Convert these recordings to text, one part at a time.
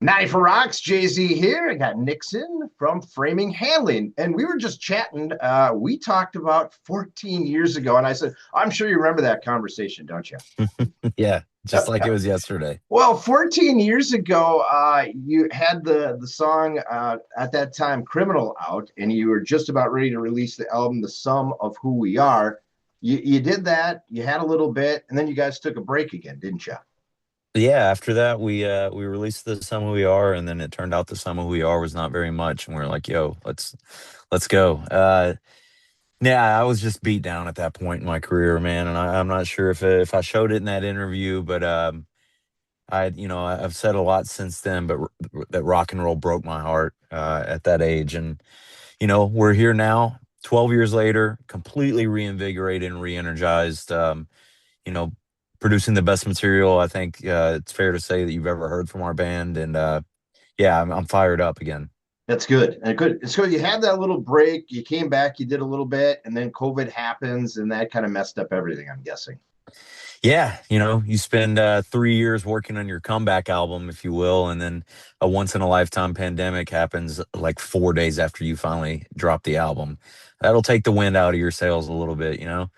94Rocks, Jay-Z here. I got Nixon from Framing Hanley. And we were just chatting. We talked about 14 years ago. And I said, I'm sure you remember that conversation, don't you? Yeah, just Yep, like it yep. was yesterday. Well, 14 years ago, you had the song at that time, Criminal, out, and you were just about ready to release the album, The Sum of Who We Are. You did that, you had a little bit, and then you guys took a break again, didn't you? Yeah, after that we released the Some Who We Are, and then it turned out the Some Who We Are was not very much, and we are like, yo, let's go. Yeah, I was just beat down at that point in my career, man, and I'm not sure if I showed it in that interview, but I've said a lot since then, but that rock and roll broke my heart at that age, and we're here now, 12 years later, completely reinvigorated and re-energized. You know, producing the best material. I think it's fair to say that you've ever heard from our band, and yeah, I'm fired up again. That's good. And good. It's good. You had that little break, you came back, you did a little bit, and then COVID happens, and that kind of messed up everything, I'm guessing. Yeah, you spend 3 years working on your comeback album, if you will, and then a once in a lifetime pandemic happens like 4 days after you finally drop the album. That'll take the wind out of your sails a little bit. And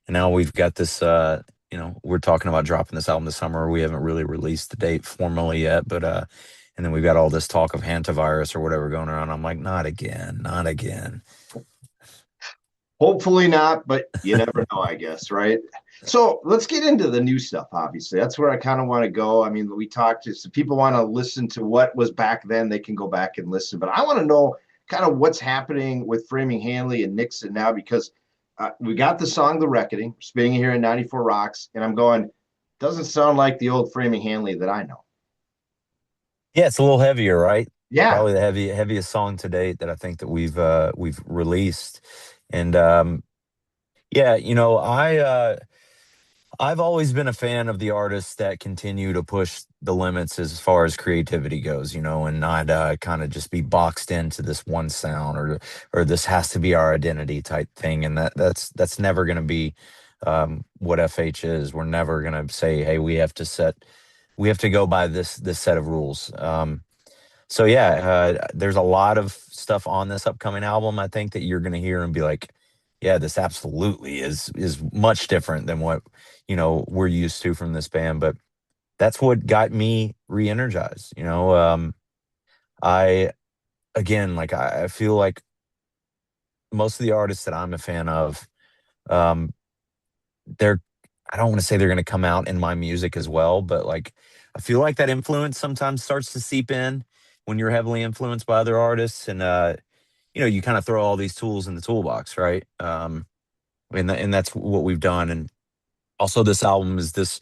now we've got this. We're talking about dropping this album this summer. We haven't really released the date formally yet, but and then we've got all this talk of hantavirus or whatever going around. I'm like, not again, not again. Hopefully not, but you never know, I guess, right? So let's get into the new stuff, obviously. That's where I kind of want to go. I mean, we talked to some people want to listen to what was back then, they can go back and listen. But I want to know kind of what's happening with Framing Hanley and Nixon now because we got the song The Reckoning, spinning here in 94 Rocks, and I'm going, doesn't sound like the old Framing Hanley that I know. Yeah, it's a little heavier, right? Yeah. Probably the heaviest song to date that I think that we've released. And yeah, I've always been a fan of the artists that continue to push the limits as far as creativity goes, and not kind of just be boxed into this one sound or this has to be our identity type thing. And that's never going to be what FH is. We're never going to say, hey, we have to go by this set of rules. So yeah, there's a lot of stuff on this upcoming album. I think that you're going to hear and be like, yeah, this absolutely is much different than what we're used to from this band. But that's what got me re-energized. I again, like I feel like most of the artists that I'm a fan of, um, they're I don't want to say they're going to come out in my music as well, but like I feel like that influence sometimes starts to seep in when you're heavily influenced by other artists, and you kind of throw all these tools in the toolbox, right? And that's what we've done. And also, this album is this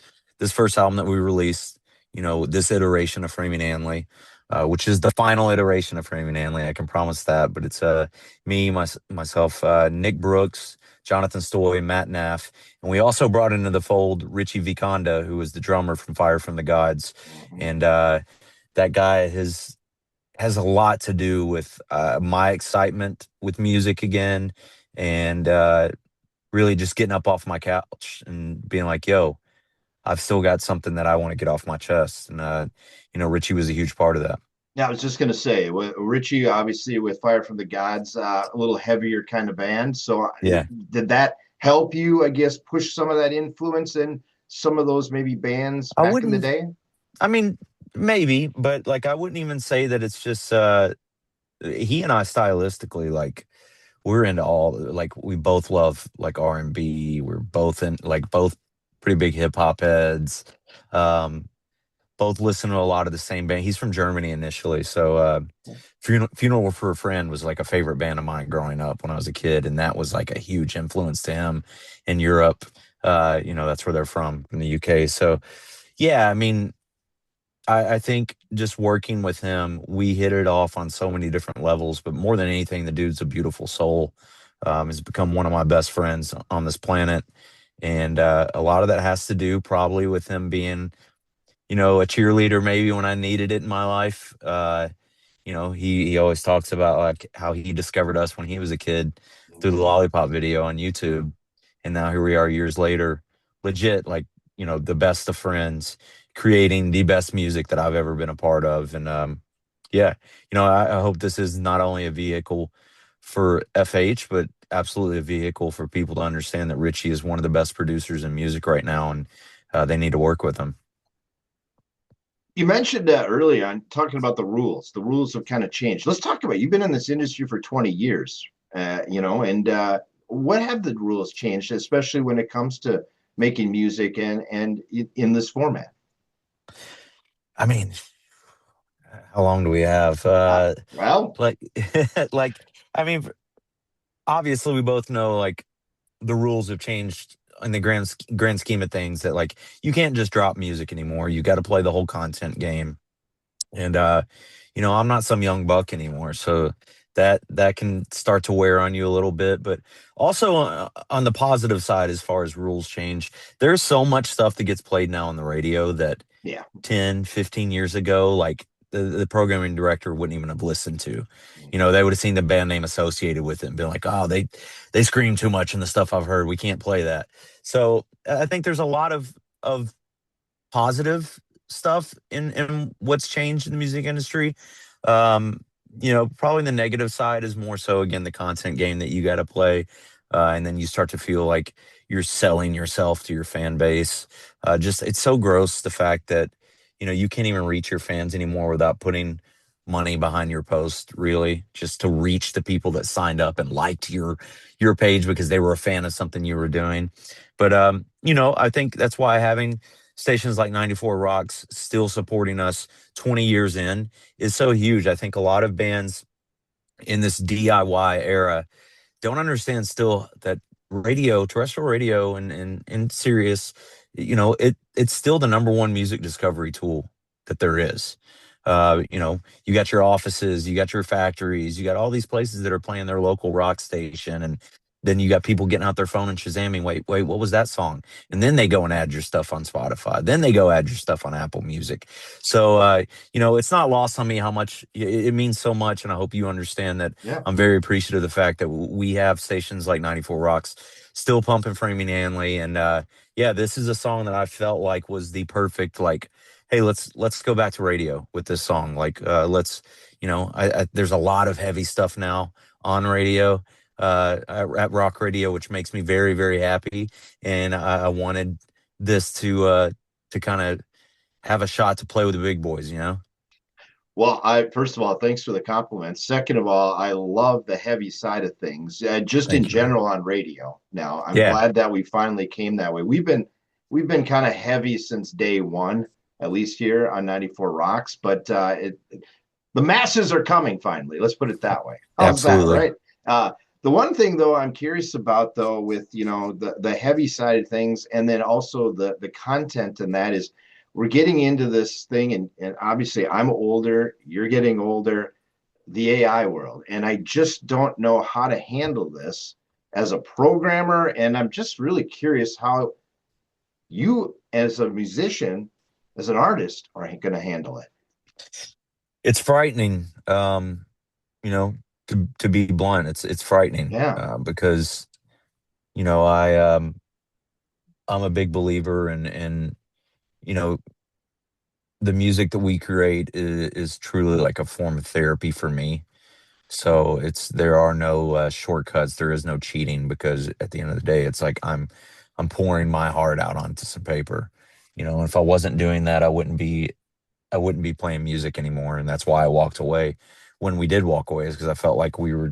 first album that we released. This iteration of Framing Hanley, which is the final iteration of Framing Hanley. I can promise that. But it's me, myself, Nick Brooks, Jonathan Stoy, Matt Naff, and we also brought into the fold Richie Viconda, who was the drummer from Fire from the Gods, Mhm. and that guy has a lot to do with my excitement with music again, and really just getting up off my couch and being like, yo, I've still got something that I want to get off my chest. And, Richie was a huge part of that. Yeah, I was just going to say, Richie, obviously with Fire from the Gods, a little heavier kind of band. So Yeah. did that help you, I guess, push some of that influence in some of those maybe bands I back in the wouldn't, day? I mean, maybe, but like, I wouldn't even say that it's just, he and I stylistically, like, we're into all, like, we both love like R&B. We're both both pretty big hip hop heads. Um, both listen to a lot of the same band. He's from Germany initially, so Funeral for a Friend was like a favorite band of mine growing up when I was a kid, and that was like a huge influence to him in Europe. That's where they're from the UK. So yeah, I mean, I think just working with him, we hit it off on so many different levels. But more than anything, the dude's a beautiful soul. Has become one of my best friends on this planet, and a lot of that has to do probably with him being a cheerleader maybe when I needed it in my life. He always talks about like how he discovered us when he was a kid through the Lollipop video on YouTube, and now here we are years later, legit like the best of friends. creating the best music that I've ever been a part of. And yeah, I hope this is not only a vehicle for FH, but absolutely a vehicle for people to understand that Richie is one of the best producers in music right now, and they need to work with him. You mentioned earlier on talking about the rules. The rules have kind of changed. Let's talk about, you've been in this industry for 20 years, and what have the rules changed, especially when it comes to making music and in this format? I mean, how long do we have? Well, Like, like, I mean, obviously, we both know like the rules have changed in the grand scheme of things. That like you can't just drop music anymore. You got to play the whole content game. And I'm not some young buck anymore, so that can start to wear on you a little bit. But also on the positive side, as far as rules change, there's so much stuff that gets played now on the radio that yeah. 10, 15 years ago, like the programming director wouldn't even have listened to. They would have seen the band name associated with it and been like, oh, they scream too much in the stuff I've heard. We can't play that. So I think there's a lot of positive stuff in what's changed in the music industry. Um, Probably the negative side is more so again the content game that you got to play, and then you start to feel like you're selling yourself to your fan base. Just it's so gross the fact that you can't even reach your fans anymore without putting money behind your post, really, just to reach the people that signed up and liked your page because they were a fan of something you were doing. But I think that's why having stations like 94 Rocks still supporting us 20 years in is so huge. I think a lot of bands in this DIY era don't understand still that radio, terrestrial radio and Sirius, it's still the number one music discovery tool that there is. You got your offices, you got your factories, you got all these places that are playing their local rock station, and then you got people getting out their phone and Shazamming, wait, what was that song? And then they go and add your stuff on Spotify. Then they go add your stuff on Apple Music. So, it's not lost on me how much it means so much. And I hope you understand that Yeah. I'm very appreciative of the fact that we have stations like 94 Rocks still pumping Framing Hanley. And yeah, this is a song that I felt like was the perfect, like, hey, let's go back to radio with this song. Like, let's, there's a lot of heavy stuff now on radio, at rock radio, which makes me very, very happy. And I wanted this to kind of have a shot to play with the big boys. Well, I first of all, thanks for the compliments. Second of all, I love the heavy side of things, just in Thank you, man. general on radio. Now, I'm Yeah, glad that we finally came that way. We've been kind of heavy since day one, at least here on 94 Rocks. But the masses are coming finally. Let's put it that way. How's that, absolutely. right? The one thing though I'm curious about though with the heavy side of things, and then also the content, and that is we're getting into this thing, and obviously I'm older, you're getting older, the AI world, and I just don't know how to handle this as a programmer, and I'm just really curious how you as a musician, as an artist, are going to handle it. It's frightening. To be blunt, it's frightening, Yeah. because I'm a big believer in you know the music that we create is truly like a form of therapy for me. So there are no shortcuts. There is no cheating because at the end of the day, it's like I'm pouring my heart out onto some paper. If I wasn't doing that, I wouldn't be playing music anymore, and that's why I walked away. When we did walk away, is because I felt like we were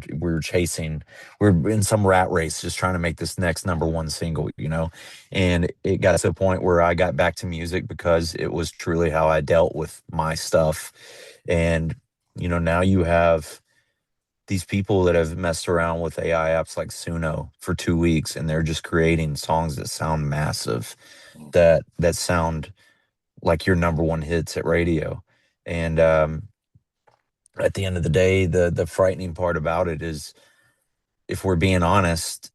in some rat race, just trying to make this next number one single. And it got to a point where I got back to music because it was truly how I dealt with my stuff. And now you have these people that have messed around with AI apps like Suno for 2 weeks, and they're just creating songs that sound massive, that sound like your number one hits at radio. And at the end of the day, the frightening part about it is, if we're being honest,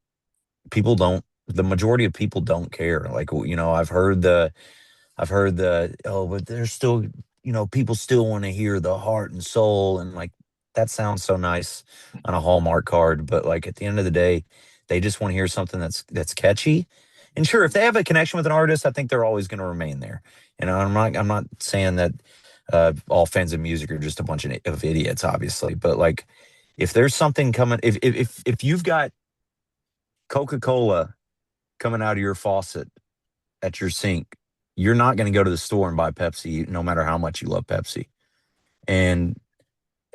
people don't. The majority of people don't care. Like I've heard the oh, but there's still people still want to hear the heart and soul, and like that sounds so nice on a Hallmark card, but like at the end of the day, they just want to hear something that's catchy, And sure, if they have a connection with an artist, I think they're always going to remain there. I'm not saying that all fans of music are just a bunch of idiots, obviously, but like if there's something coming, if you've got Coca-Cola coming out of your faucet at your sink, you're not going to go to the store and buy Pepsi, no matter how much you love Pepsi. And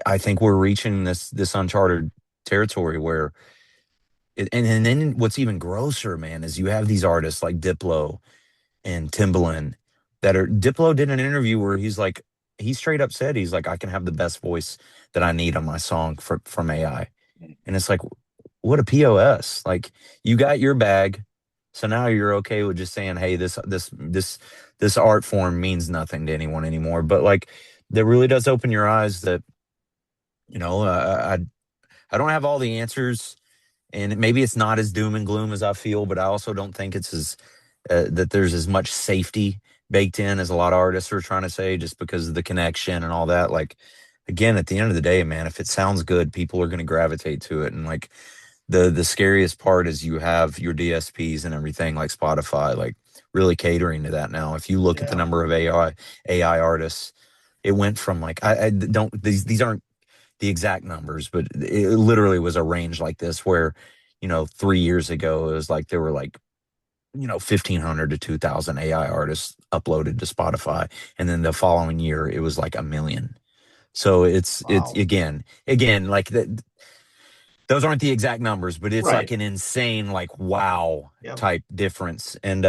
I think we're reaching this uncharted territory where and then what's even grosser, man, is you have these artists like Diplo and Timbaland that are Diplo did an interview where he's like he straight up said he's like I can have the best voice that I need on my song from AI. And it's like what a POS. Like you got your bag, so now you're okay with just saying, "Hey, this art form means nothing to anyone anymore." But like that really does open your eyes that you know, I don't have all the answers, and maybe it's not as doom and gloom as I feel, but I also don't think it's as that there's as much safety baked in as a lot of artists are trying to say, just because of the connection and all that. Like, again, at the end of the day, man, if it sounds good, people are going to gravitate to it, and like the scariest part is you have your DSPs and everything like Spotify, like really catering to that now. If you look at the Yeah. number of AI artists, it went from like I don't these aren't the exact numbers, but it literally was a range like this where, 3 years ago, it was like there were like, 1,500 to 2,000 AI artists uploaded to Spotify. And then the following year, it was like a million. So it's Wow. again, like those aren't the exact numbers, but it's like Right. an insane, like, wow Yep. type difference. And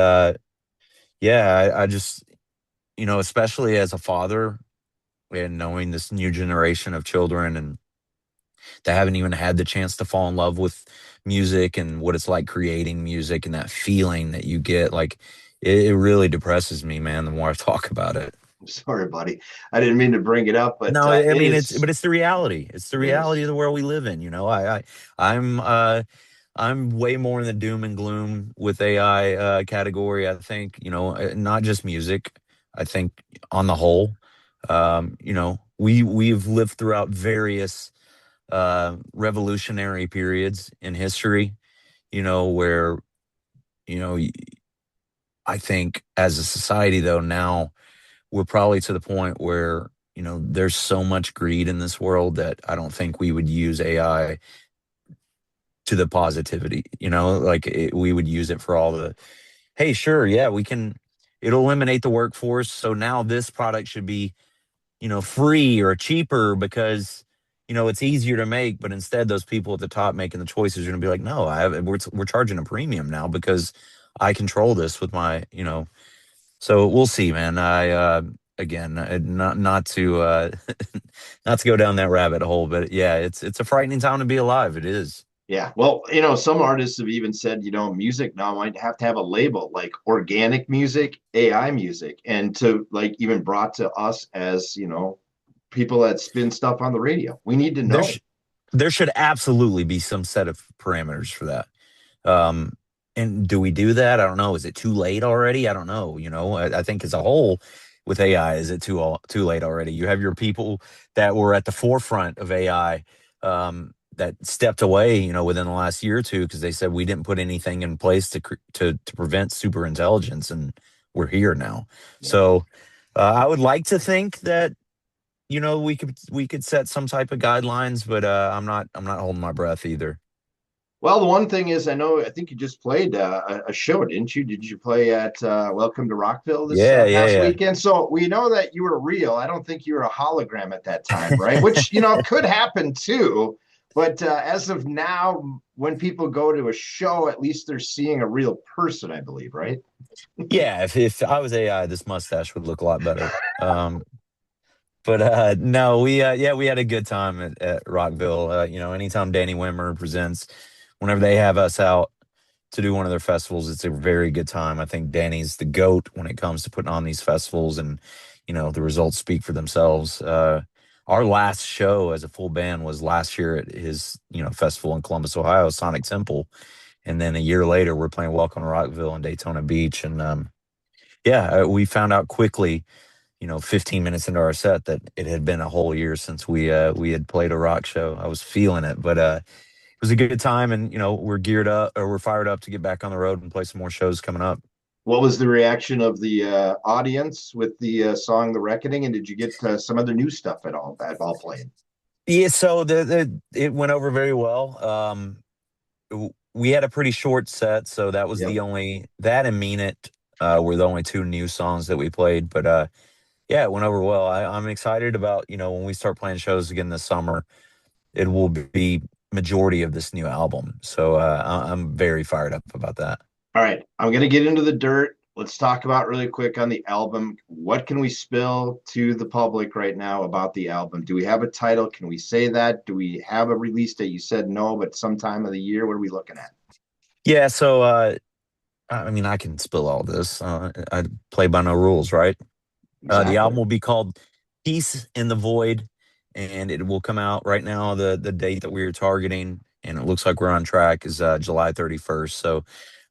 yeah, I just, especially as a father and knowing this new generation of children and that haven't even had the chance to fall in love with music and what it's like creating music and that feeling that you get. Like it really depresses me, man, the more I talk about it. Sorry, buddy. I didn't mean to bring it up, but No, I it mean is. it's the reality. It's the It reality of is. the world we live in. I'm way more in the doom and gloom with AI category. I think, not just music. I think on the whole, we've lived throughout various revolutionary periods in history, where, you know, I think as a society, though, now we're probably to the point where, there's so much greed in this world that I don't think we would use AI to the positivity, like we would use it for all the, hey, sure, yeah, it'll eliminate the workforce. So now this product should be free or cheaper because it's easier to make. But instead, those people at the top making the choices are going to be like, no, we're charging a premium now because I control this with my. So we'll see, man. I again, not to not to go down that rabbit hole, but yeah, it's a frightening time to be alive. It is. Yeah. Well, some artists have even said, music now might have to have a label like organic music, AI music, and to like even brought to us as, people that spin stuff on the radio. We need to There, know. sh- there should absolutely be some set of parameters for that. Um, and do we do that? I don't know. Is it too late already? I don't know. I think as a whole with AI, is it too late already? You have your people that were at the forefront of AI that stepped away, within the last year or two because they said we didn't put anything in place to prevent super intelligence, and we're here now. Yeah. So I would like to think that we could set some type of guidelines, but I'm not holding my breath either. Well, the one thing is, I think you just played a show, didn't you? Did you play at Welcome to Rockville this Yeah, past yeah, weekend? So we know that you were real. I don't think you were a hologram at that time, right? yeah. Which, could happen too. But as of now, when people go to a show, at least they're seeing a real person, I believe, right? Yeah, if I was AI, this mustache would look a lot better. But no, we had a good time at Rockville. Anytime Danny Wimmer presents, whenever they have us out to do one of their festivals, it's a very good time. I think Danny's the GOAT when it comes to putting on these festivals, and the results speak for themselves. Our last show as a full band was last year at his festival in Columbus, Ohio, Sonic Temple, and then a year later we're playing Welcome to Rockville in Daytona Beach, and yeah, we found out quickly, 15 minutes into our set that it had been a whole year since we had played a rock show. I was feeling it, but it was a good time, and we're geared up, or we're fired up to get back on the road and play some more shows coming up. What was the reaction of the audience with the song "The Reckoning"? And did you get some other new stuff at all played? Yeah, so it went over very well. We had a pretty short set, so that was Yep. the only that and "Mean It" were the only two new songs that we played. But yeah, it went over well. I'm excited about when we start playing shows again this summer. It will be majority of this new album, so I'm very fired up about that. All right, I'm going to get into the dirt. Let's talk about really quick on the album. What can we spill to the public right now about the album? Do we have a title? Can we say that? Do we have a release date? You said no, but sometime of the year. What are we looking at? Yeah, so I mean, I can spill all this. I play by no rules, right? The album Exactly. will be called "Peace in the Void," and it will come out right now. The date that we are targeting, and it looks like we're on track, is July 31st. So,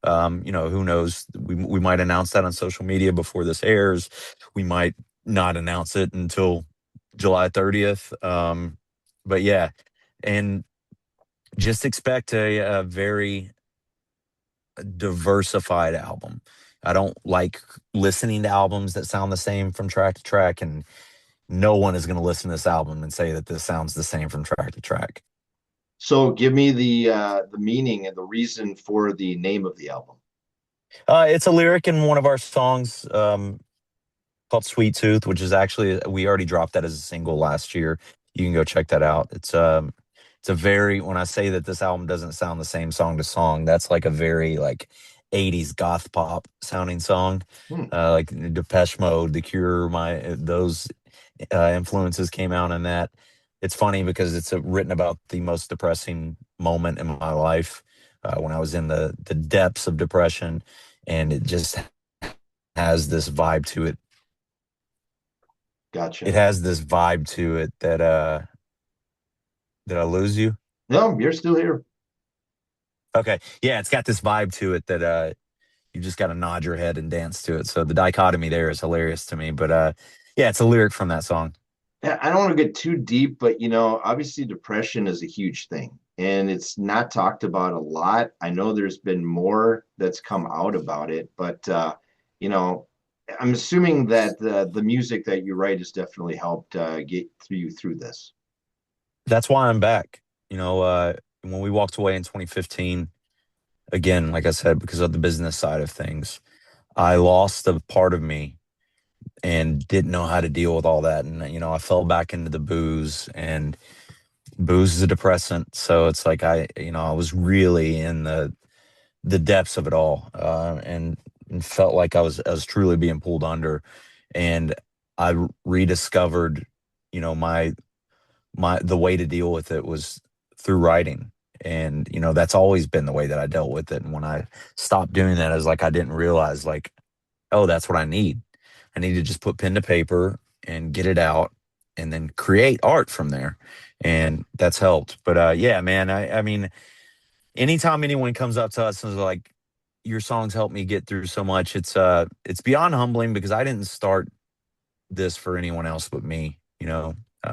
who knows? We might announce that on social media before this airs. We might not announce it until July 30th. But yeah, and just expect a very diversified album. I don't like listening to albums that sound the same from track to track, and no one is going to listen to this album and say that this sounds the same from track to track. So give me the meaning and the reason for the name of the album. It's a lyric in one of our songs called "Sweet Tooth," which is actually we already dropped that as a single last year. You can go check that out. It's a very when I say that this album doesn't sound the same song to song, that's like a very like 80s goth pop sounding song. Hmm, Like Depeche Mode, The Cure, my those influences came out in that. It's funny because it's written about the most depressing moment in my life when I was in the depths of depression, and it just has this vibe to it. It gotcha. has this vibe to it that did I lose you? No, you're still here. Okay, yeah, it's got this vibe to it that you just got to nod your head and dance to it. So the dichotomy there is hilarious to me. But yeah, it's a lyric from that song. Yeah, I don't want to get too deep, but obviously depression is a huge thing and it's not talked about a lot. I know there's been more that's come out about it, but you know, I'm assuming that the music that you write has definitely helped get you through this. That's why I'm back. When we walked away in 2015, again, like I said, because of the business side of things, I lost a part of me and didn't know how to deal with all that. And, I fell back into the booze, and booze is a depressant. So it's like I was really in the depths of it all, and felt like I was truly being pulled under. And I rediscovered, my the way to deal with it was through writing. And that's always been the way that I dealt with it. And when I stopped doing that, I was like, I didn't realize, like, oh, that's what I need to just put pen to paper and get it out, and then create art from there. And that's helped. But yeah, man, I mean, anytime anyone comes up to us and is like, your songs help me get through so much, it's beyond humbling, because I didn't start this for anyone else but me,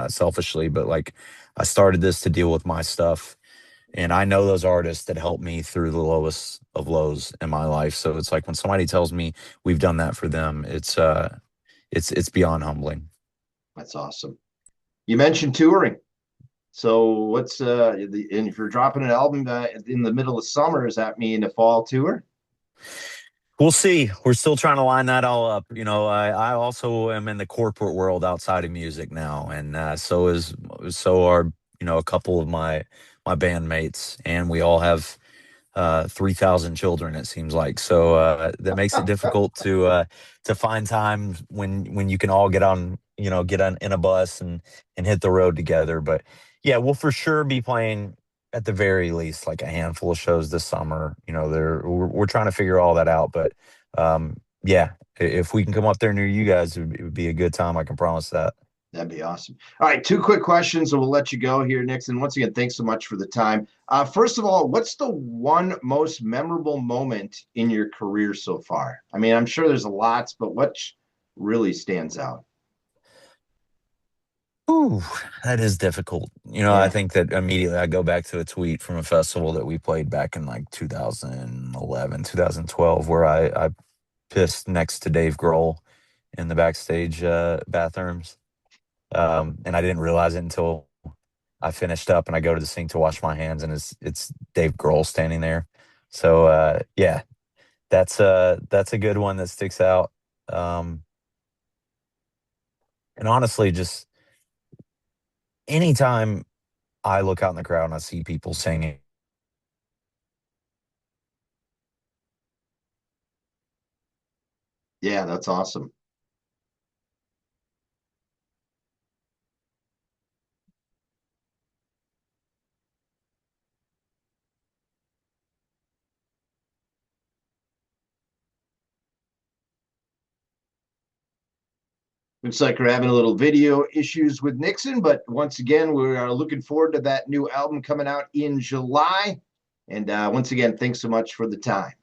selfishly. But like, I started this to deal with my stuff, and I know those artists that helped me through the lowest of lows in my life. So it's like when somebody tells me we've done that for them, it's beyond humbling. That's awesome. You mentioned touring. So and if you're dropping an album in the middle of summer, does that mean a fall tour? We'll see. We're still trying to line that all up. I also am in the corporate world outside of music now, and so are a couple of my bandmates, and we all have 3,000 children, it seems like. So that makes it difficult to find time when you can all get on in a bus and hit the road together. But yeah, we'll for sure be playing at the very least like a handful of shows this summer. We're trying to figure all that out. But yeah, if we can come up there near you guys, it would be a good time. I can promise that. That'd be awesome. All right, two quick questions, and we'll let you go here, Nixon. Once again, thanks so much for the time. First of all, what's the one most memorable moment in your career so far? I mean, I'm sure there's lots, but what really stands out? Ooh, that is difficult. I Yeah. think that immediately I go back to a tweet from a festival that we played back in like 2011, 2012, where I pissed next to Dave Grohl in the backstage bathrooms. And I didn't realize it until I finished up and I go to the sink to wash my hands, and it's Dave Grohl standing there. So yeah, that's a good one that sticks out. Um, and honestly, just anytime I look out in the crowd and I see people singing, Yeah, that's awesome. Looks like we're having a little video issues with Nixon, but once again, we are looking forward to that new album coming out in July. And once again, thanks so much for the time.